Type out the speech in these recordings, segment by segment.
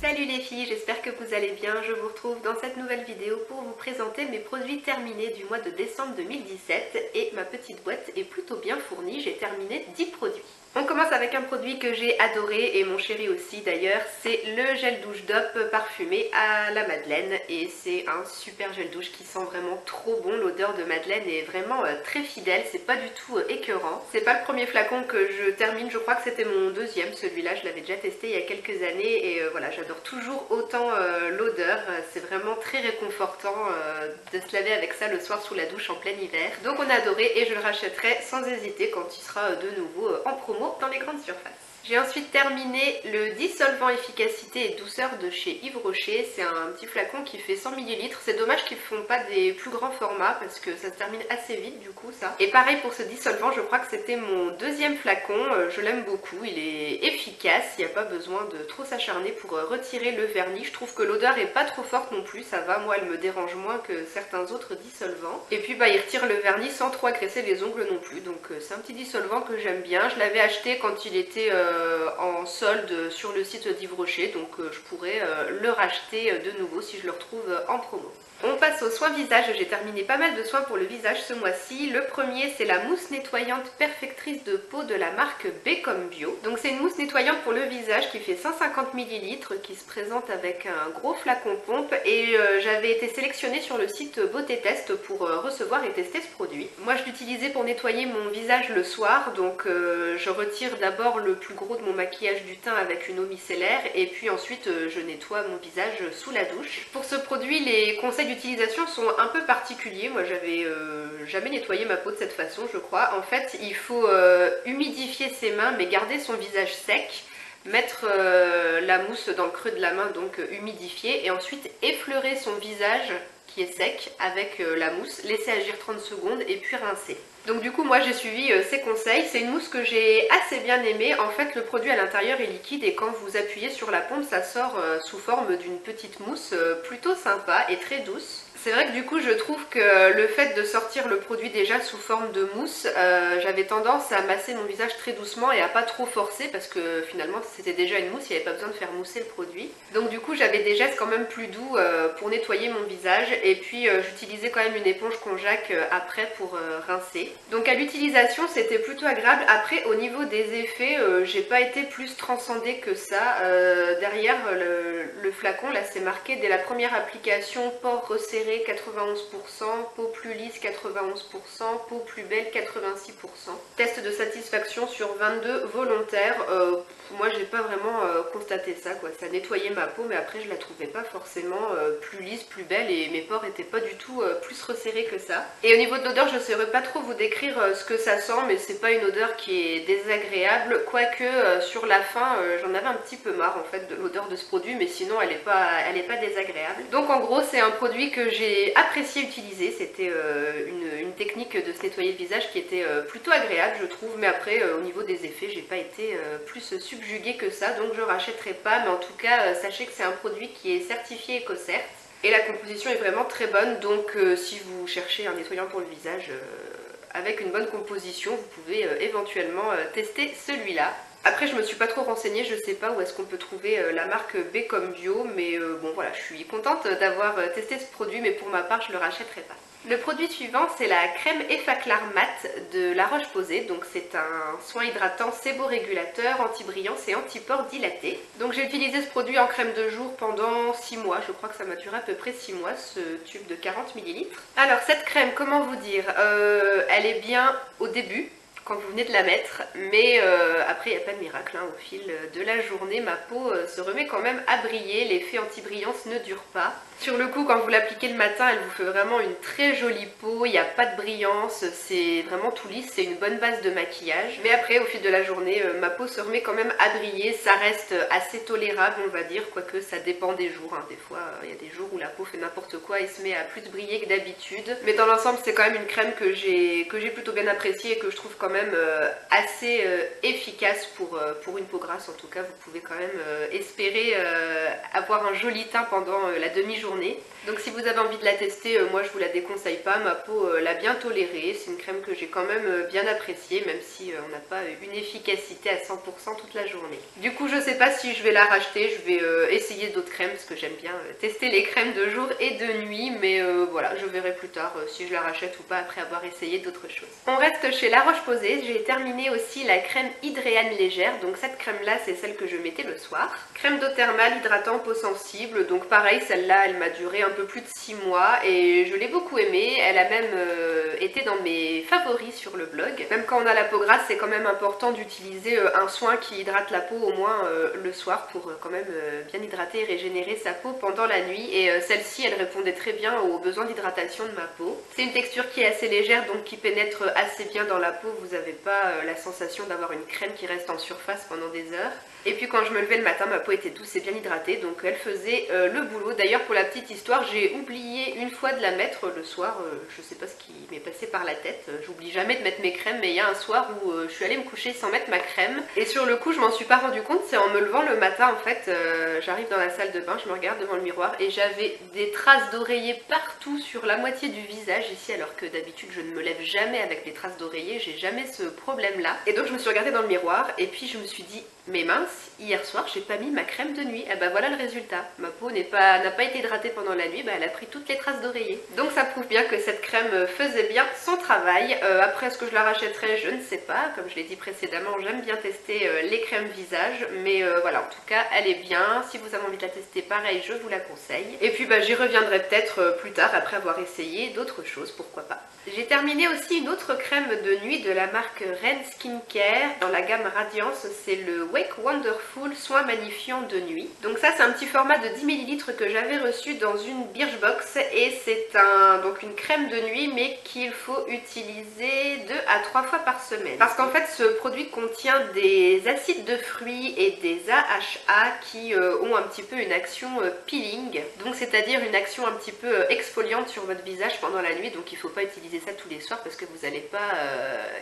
Salut les filles, j'espère que vous allez bien. Je vous retrouve dans cette nouvelle vidéo pour vous présenter mes produits terminés du mois de décembre 2017 et ma petite boîte est plutôt bien fournie, j'ai terminé 10 produits. On commence avec un produit que j'ai adoré et mon chéri aussi d'ailleurs, c'est le gel douche DOP parfumé à la madeleine et c'est un super gel douche qui sent vraiment trop bon. L'odeur de madeleine est vraiment très fidèle, c'est pas du tout écœurant. C'est pas le premier flacon que je termine, je crois que c'était mon deuxième, celui-là je l'avais déjà testé il y a quelques années et voilà, j'adore toujours autant l'odeur, c'est vraiment très réconfortant de se laver avec ça le soir sous la douche en plein hiver. Donc on a adoré et je le rachèterai sans hésiter quand il sera de nouveau en promo dans les grandes surfaces. J'ai ensuite terminé le dissolvant efficacité et douceur de chez Yves Rocher. C'est un petit flacon qui fait 100 ml. C'est dommage qu'ils ne font pas des plus grands formats parce que ça se termine assez vite du coup ça. Et pareil pour ce dissolvant, je crois que c'était mon deuxième flacon. Je l'aime beaucoup, il est efficace, il n'y a pas besoin de trop s'acharner pour retirer le vernis. Je trouve que l'odeur est pas trop forte non plus, ça va, moi elle me dérange moins que certains autres dissolvants. Et puis bah il retire le vernis sans trop agresser les ongles non plus. Donc c'est un petit dissolvant que j'aime bien. Je l'avais acheté quand il était en solde sur le site d'Yves Rocher, donc je pourrais le racheter de nouveau si je le retrouve en promo. On passe aux soins visage, j'ai terminé pas mal de soins pour le visage ce mois-ci. Le premier c'est la mousse nettoyante perfectrice de peau de la marque B comme Bio. Donc c'est une mousse nettoyante pour le visage qui fait 150 ml, qui se présente avec un gros flacon pompe et j'avais été sélectionnée sur le site Beauté Test pour recevoir et tester ce produit. Moi je l'utilisais pour nettoyer mon visage le soir, donc je retire d'abord le plus gros de mon maquillage du teint avec une eau micellaire et puis ensuite je nettoie mon visage sous la douche. Pour ce produit, les conseils d'utilisation sont un peu particuliers. Moi j'avais jamais nettoyé ma peau de cette façon je crois. En fait il faut humidifier ses mains mais garder son visage sec, mettre la mousse dans le creux de la main, donc humidifier, et ensuite effleurer son visage qui est sec avec la mousse, laisser agir 30 secondes et puis rincer. Donc du coup moi j'ai suivi ces conseils, c'est une mousse que j'ai assez bien aimée. En fait le produit à l'intérieur est liquide et quand vous appuyez sur la pompe ça sort sous forme d'une petite mousse plutôt sympa et très douce. C'est vrai que du coup je trouve que le fait de sortir le produit déjà sous forme de mousse, j'avais tendance à masser mon visage très doucement et à pas trop forcer parce que finalement c'était déjà une mousse, il n'y avait pas besoin de faire mousser le produit. Donc du coup j'avais des gestes quand même plus doux pour nettoyer mon visage et puis j'utilisais quand même une éponge Conjac après pour rincer. Donc à l'utilisation c'était plutôt agréable. Après au niveau des effets, j'ai pas été plus transcendée que ça. Derrière le flacon là c'est marqué dès la première application pores resserrés 91%, peau plus lisse 91%, peau plus belle 86%. Test de satisfaction sur 22 volontaires. Moi j'ai pas vraiment constaté ça quoi. Ça nettoyait ma peau mais après je la trouvais pas forcément plus lisse, plus belle et mes pores étaient pas du tout plus resserrés que ça. Et au niveau de l'odeur je saurais pas trop vous décrire ce que ça sent mais c'est pas une odeur qui est désagréable. Quoique sur la fin j'en avais un petit peu marre en fait de l'odeur de ce produit mais sinon elle est pas désagréable. Donc en gros c'est un produit que j'ai apprécié utiliser, c'était une technique de se nettoyer le visage qui était plutôt agréable je trouve, mais après au niveau des effets j'ai pas été plus subjuguée que ça, donc je rachèterai pas, mais en tout cas sachez que c'est un produit qui est certifié EcoCert et la composition est vraiment très bonne, donc si vous cherchez un nettoyant pour le visage avec une bonne composition, vous pouvez éventuellement tester celui-là. Après je me suis pas trop renseignée, je sais pas où est-ce qu'on peut trouver la marque B comme Bio, mais bon voilà, je suis contente d'avoir testé ce produit, mais pour ma part je le rachèterai pas. Le produit suivant c'est la crème Effaclar Mat de La Roche-Posay, donc c'est un soin hydratant séborégulateur, anti-brillance et anti-pores dilaté. Donc j'ai utilisé ce produit en crème de jour pendant 6 mois, je crois que ça m'a duré à peu près 6 mois ce tube de 40 ml. Alors cette crème, comment vous dire, elle est bien au début, quand vous venez de la mettre, mais après il n'y a pas de miracle, hein. Au fil de la journée ma peau se remet quand même à briller, l'effet anti-brillance ne dure pas. Sur le coup quand vous l'appliquez le matin elle vous fait vraiment une très jolie peau, il n'y a pas de brillance, c'est vraiment tout lisse, c'est une bonne base de maquillage. Mais après au fil de la journée ma peau se remet quand même à briller, ça reste assez tolérable on va dire, quoique ça dépend des jours, hein. Des fois il y a des jours où la peau fait n'importe quoi et se met à plus briller que d'habitude. Mais dans l'ensemble c'est quand même une crème que j'ai plutôt bien appréciée et que je trouve quand même même assez efficace pour une peau grasse. En tout cas, vous pouvez quand même espérer avoir un joli teint pendant la demi-journée. Donc si vous avez envie de la tester, moi je vous la déconseille pas, ma peau l'a bien tolérée, c'est une crème que j'ai quand même bien appréciée, même si on n'a pas une efficacité à 100% toute la journée. Du coup je sais pas si je vais la racheter, je vais essayer d'autres crèmes parce que j'aime bien tester les crèmes de jour et de nuit, mais voilà, je verrai plus tard si je la rachète ou pas après avoir essayé d'autres choses. On reste chez La Roche-Posay, j'ai terminé aussi la crème Hydréane légère, donc cette crème là c'est celle que je mettais le soir. Crème d'eau thermale hydratant peau sensible, donc pareil celle-là elle m'a duré un peu plus de 6 mois et je l'ai beaucoup aimée, elle a même été dans mes favoris sur le blog. Même quand on a la peau grasse, c'est quand même important d'utiliser un soin qui hydrate la peau au moins le soir pour quand même bien hydrater et régénérer sa peau pendant la nuit, et celle-ci elle répondait très bien aux besoins d'hydratation de ma peau. C'est une texture qui est assez légère donc qui pénètre assez bien dans la peau, vous n'avez pas la sensation d'avoir une crème qui reste en surface pendant des heures. Et puis quand je me levais le matin, ma peau était douce et bien hydratée, donc elle faisait le boulot. D'ailleurs pour la petite histoire, j'ai oublié une fois de la mettre le soir, je sais pas ce qui m'est passé par la tête, j'oublie jamais de mettre mes crèmes, mais il y a un soir où je suis allée me coucher sans mettre ma crème, et sur le coup je m'en suis pas rendu compte, c'est en me levant le matin en fait, j'arrive dans la salle de bain, je me regarde devant le miroir et j'avais des traces d'oreiller partout sur la moitié du visage ici, alors que d'habitude je ne me lève jamais avec des traces d'oreiller, j'ai jamais ce problème là. Et donc je me suis regardée dans le miroir et puis je me suis dit, mais mince, hier soir j'ai pas mis ma crème de nuit, et bah voilà le résultat, ma peau n'a pas été hydratée pendant la nuit, bah elle a pris toutes les traces d'oreiller. Donc ça prouve bien que cette crème faisait bien son travail. Après est-ce que je la rachèterai, je ne sais pas, comme je l'ai dit précédemment j'aime bien tester les crèmes visage, mais voilà, en tout cas elle est bien, si vous avez envie de la tester pareil je vous la conseille. Et puis bah j'y reviendrai peut-être plus tard après avoir essayé d'autres choses, pourquoi pas. J'ai terminé aussi une autre crème de nuit de la marque Ren Skincare dans la gamme Radiance, c'est le Wake Wonderful Soin Magnifiant de nuit. Donc ça c'est un petit format de 10 ml que j'avais reçu dans une Birchbox, et c'est donc une crème de nuit mais qu'il faut utiliser 2 à 3 fois par semaine. Parce qu'en fait ce produit contient des acides de fruits et des AHA qui ont un petit peu une action peeling, donc c'est-à-dire une action un petit peu exfoliante sur votre visage pendant la nuit, donc il ne faut pas utiliser ça tous les soirs parce que vous n'allez pas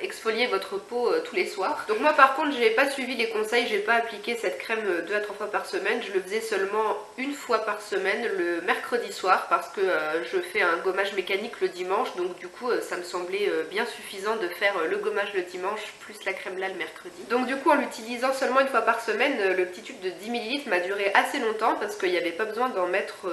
exfolier votre peau tous les soirs. Donc moi par contre j'ai pas suivi les conseils, j'ai pas appliqué cette crème 2 à 3 fois par semaine, je le faisais seulement une fois par semaine le mercredi soir parce que je fais un gommage mécanique le dimanche, donc du coup ça me semblait bien suffisant de faire le gommage le dimanche plus la crème là le mercredi. Donc du coup en l'utilisant seulement une fois par semaine, le petit tube de 10 ml m'a duré assez longtemps parce qu'il n'y avait pas besoin d'en mettre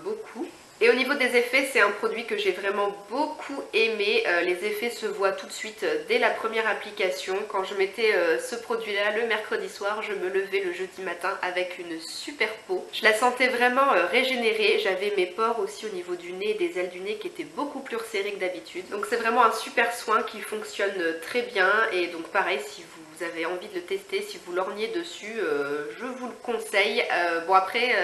beaucoup. Et au niveau des effets, c'est un produit que j'ai vraiment beaucoup aimé. Les effets se voient tout de suite dès la première application. Quand je mettais ce produit-là le mercredi soir, je me levais le jeudi matin avec une super peau. Je la sentais vraiment régénérée. J'avais mes pores aussi au niveau du nez et des ailes du nez qui étaient beaucoup plus resserrés que d'habitude. Donc c'est vraiment un super soin qui fonctionne très bien. Et donc pareil, si vous avez envie de le tester, si vous lorgnez dessus, je vous le conseille. Bon après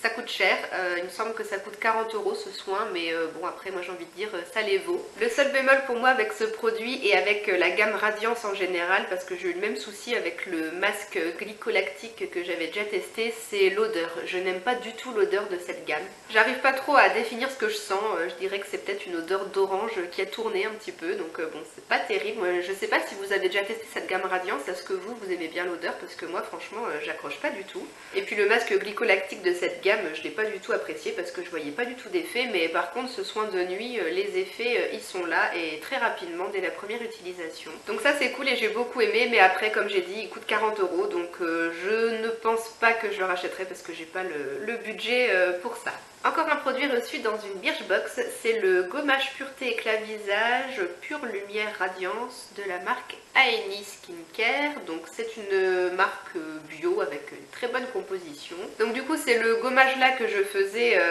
ça coûte cher, il me semble que ça coûte 40 € ce soin, mais bon après moi j'ai envie de dire ça les vaut. Le seul bémol pour moi avec ce produit et avec la gamme Radiance en général, parce que j'ai eu le même souci avec le masque glycolactique que j'avais déjà testé, c'est l'odeur. Je n'aime pas du tout l'odeur de cette gamme. J'arrive pas trop à définir ce que je sens, je dirais que c'est peut-être une odeur d'orange qui a tourné un petit peu, donc bon c'est pas terrible. Moi, je sais pas si vous avez déjà testé cette gamme Radiance, est-ce que vous aimez bien l'odeur, parce que moi franchement j'accroche pas du tout. Et puis le masque glycolactique de cette gamme je l'ai pas du tout apprécié parce que je voyais pas du tout d'effet, mais par contre ce soin de nuit les effets ils sont là et très rapidement dès la première utilisation. Donc ça c'est cool et j'ai beaucoup aimé, mais après comme j'ai dit il coûte 40 €, donc je ne pense pas que je le rachèterai parce que j'ai pas le budget pour ça. Encore un produit reçu dans une Birchbox, c'est le gommage pureté éclat visage Pure Lumière Radiance de la marque Aeni Skincare. Donc c'est une marque bio avec une très bonne composition. Donc du coup c'est le gommage là que je faisais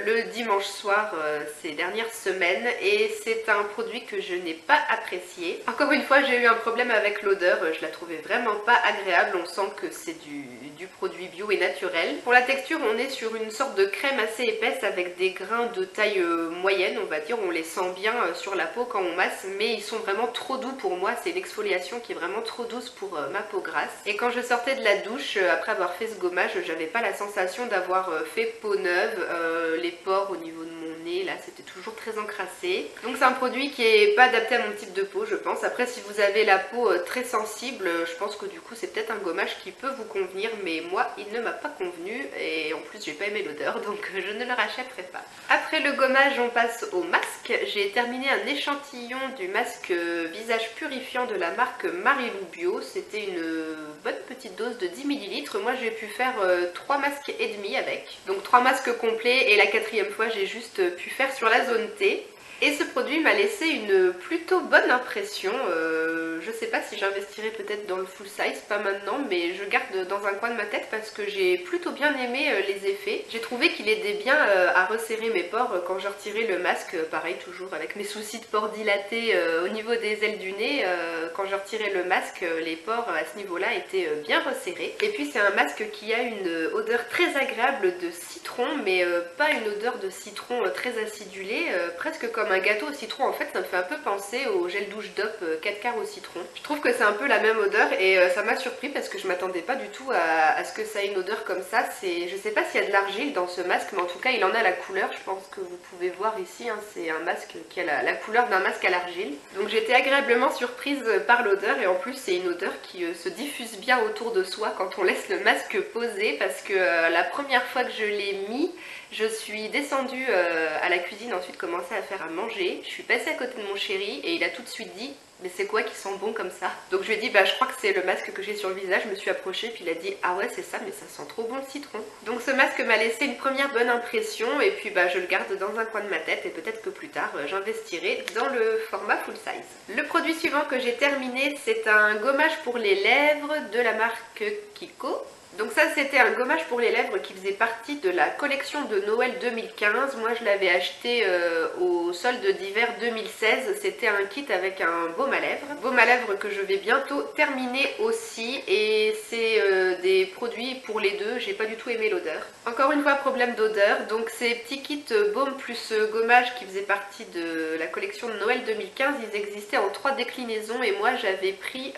le dimanche soir ces dernières semaines, et c'est un produit que je n'ai pas apprécié. Encore une fois j'ai eu un problème avec l'odeur, je la trouvais vraiment pas agréable, on sent que c'est du produit bio et naturel. Pour la texture on est sur une sorte de crème assez épaisse avec des grains de taille moyenne on va dire, on les sent bien sur la peau quand on masse, mais ils sont vraiment trop doux pour moi, c'est une exfoliation qui est vraiment trop douce pour ma peau grasse. Et quand je sortais de la douche après avoir fait ce gommage, j'avais pas la sensation d'avoir fait peau neuve, les pores au niveau de mon nez, là c'était toujours très encrassé. Donc c'est un produit qui est pas adapté à mon type de peau je pense. Après si vous avez la peau très sensible, je pense que du coup c'est peut-être un gommage qui peut vous convenir, mais moi il ne m'a pas convenu et en plus j'ai pas aimé l'odeur donc je ne le rachèterai pas. Après le gommage on passe au masque. J'ai terminé un échantillon du masque visage purifiant de la marque Marilou Bio. C'était une bonne petite dose de 10 ml. Moi j'ai pu faire 3 masques et demi avec. Donc 3 masques complets et la 4e fois j'ai juste pu faire sur la zone T. Et ce produit m'a laissé une plutôt bonne impression. Je sais pas si j'investirai peut-être dans le full size, pas maintenant, mais je garde dans un coin de ma tête parce que j'ai plutôt bien aimé les effets. J'ai trouvé qu'il aidait bien à resserrer mes pores quand je retirais le masque. Pareil, toujours avec mes soucis de pores dilatés au niveau des ailes du nez. Quand je retirais le masque, les pores à ce niveau-là étaient bien resserrés. Et puis c'est un masque qui a une odeur très agréable de citron, mais pas une odeur de citron très acidulée, presque comme un gâteau au citron. En fait ça me fait un peu penser au gel douche DOP 4 quarts au citron. Je trouve que c'est un peu la même odeur et ça m'a surpris parce que je m'attendais pas du tout à ce que ça ait une odeur comme ça. Je sais pas s'il y a de l'argile dans ce masque, mais en tout cas il en a la couleur, je pense que vous pouvez voir ici, hein, c'est un masque qui a la couleur d'un masque à l'argile. Donc j'étais agréablement surprise par l'odeur et en plus c'est une odeur qui se diffuse bien autour de soi quand on laisse le masque poser, parce que la première fois que je l'ai mis, je suis descendue à la cuisine, ensuite commencer à faire à manger. Je suis passée à côté de mon chéri et il a tout de suite dit mais c'est quoi qui sent bon comme ça? Donc je lui ai dit bah je crois que c'est le masque que j'ai sur le visage. Je me suis approchée puis il a dit ah ouais c'est ça, mais ça sent trop bon le citron. Donc ce masque m'a laissé une première bonne impression et puis bah je le garde dans un coin de ma tête et peut-être que plus tard j'investirai dans le format full size. Le produit suivant que j'ai terminé, c'est un gommage pour les lèvres de la marque Kiko. Donc ça c'était un gommage pour les lèvres qui faisait partie de la collection de Noël 2015. Moi je l'avais acheté au solde d'hiver 2016. C'était un kit avec un baume à lèvres. Baume à lèvres que je vais bientôt terminer aussi. Et c'est des produits pour les deux. J'ai pas du tout aimé l'odeur. Encore une fois problème d'odeur. Donc ces petits kits baume plus gommage qui faisaient partie de la collection de Noël 2015. Ils existaient en 3 déclinaisons et moi j'avais pris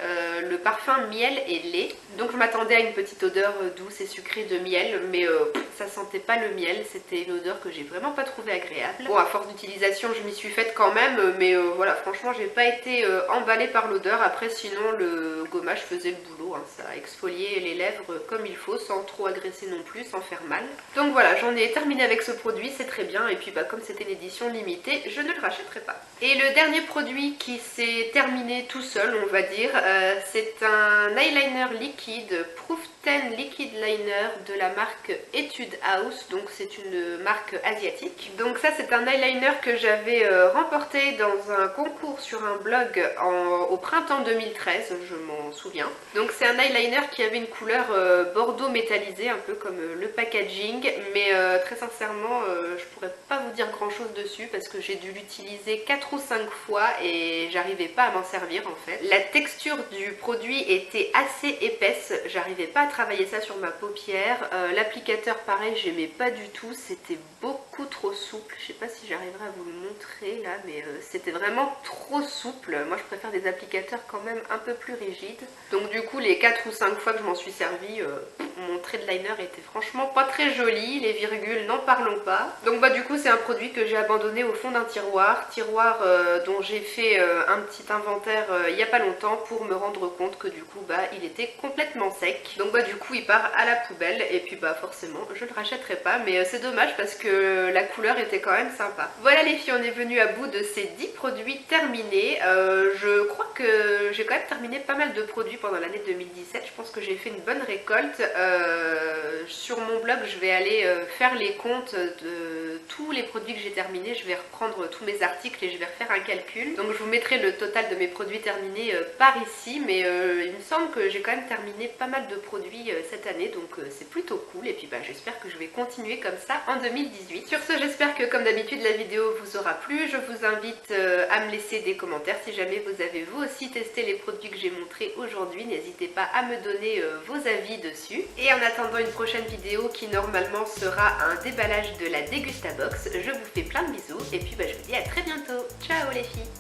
le parfum miel et lait. Donc je m'attendais à une petite odeur douce et sucrée de miel, mais ça sentait pas le miel, c'était une odeur que j'ai vraiment pas trouvée agréable. Bon, à force d'utilisation je m'y suis faite quand même, mais voilà, franchement j'ai pas été emballée par l'odeur. Après sinon le gommage faisait le boulot, hein, ça exfoliait les lèvres comme il faut sans trop agresser non plus, sans faire mal. Donc voilà, j'en ai terminé avec ce produit, c'est très bien, et puis bah comme c'était l'édition limitée, je ne le rachèterai pas. Et le dernier produit qui s'est terminé tout seul, on va dire, c'est un eyeliner liquide Proof 10 Liquid Liner de la marque Etude House, donc c'est une marque asiatique. Donc ça c'est un eyeliner que j'avais remporté dans un concours sur un blog au printemps 2013, je m'en souviens. Donc c'est un eyeliner qui avait une couleur bordeaux métallisé, un peu comme le packaging, mais très sincèrement je pourrais pas vous dire grand chose dessus parce que j'ai dû l'utiliser 4 ou 5 fois et j'arrivais pas à m'en servir en fait. La texture du produit était assez épaisse, j'arrivais pas à travailler ça sur ma paupière. L'applicateur pareil j'aimais pas du tout, c'était beaucoup trop souple. Je sais pas si j'arriverai à vous le montrer là, mais c'était vraiment trop souple. Moi je préfère des applicateurs quand même un peu plus rigides. Donc du coup les 4 ou 5 fois que je m'en suis servi, mon trait de liner était franchement pas très joli, les virgules n'en parlons pas. Donc bah du coup c'est un produit que j'ai abandonné au fond d'un tiroir, dont j'ai fait un petit inventaire il y a pas longtemps pour me rendre compte que du coup bah il était complètement sec. Donc bah du coup il part à la poubelle et puis bah forcément je le rachèterai pas, mais c'est dommage parce que la couleur était quand même sympa. Voilà les filles, on est venu à bout de ces 10 produits terminés. Je crois que j'ai quand même terminé pas mal de produits pendant l'année 2017, je pense que j'ai fait une bonne récolte. Sur mon blog je vais aller faire les comptes de tous les produits que j'ai terminés, je vais reprendre tous mes articles et je vais refaire un calcul. Donc je vous mettrai le total de mes produits terminés par ici, mais il me semble que j'ai quand même terminé pas mal de produits cette année, donc c'est plutôt cool et puis bah, j'espère que je vais continuer comme ça en 2018. Sur ce j'espère que comme d'habitude la vidéo vous aura plu, je vous invite à me laisser des commentaires si jamais vous avez vous aussi testé les produits que j'ai montrés aujourd'hui, n'hésitez pas à me donner vos avis dessus. Et en attendant une prochaine vidéo qui normalement sera un déballage de la Degustabox, je vous fais plein de bisous et puis bah, je vous dis à très bientôt. Ciao les filles!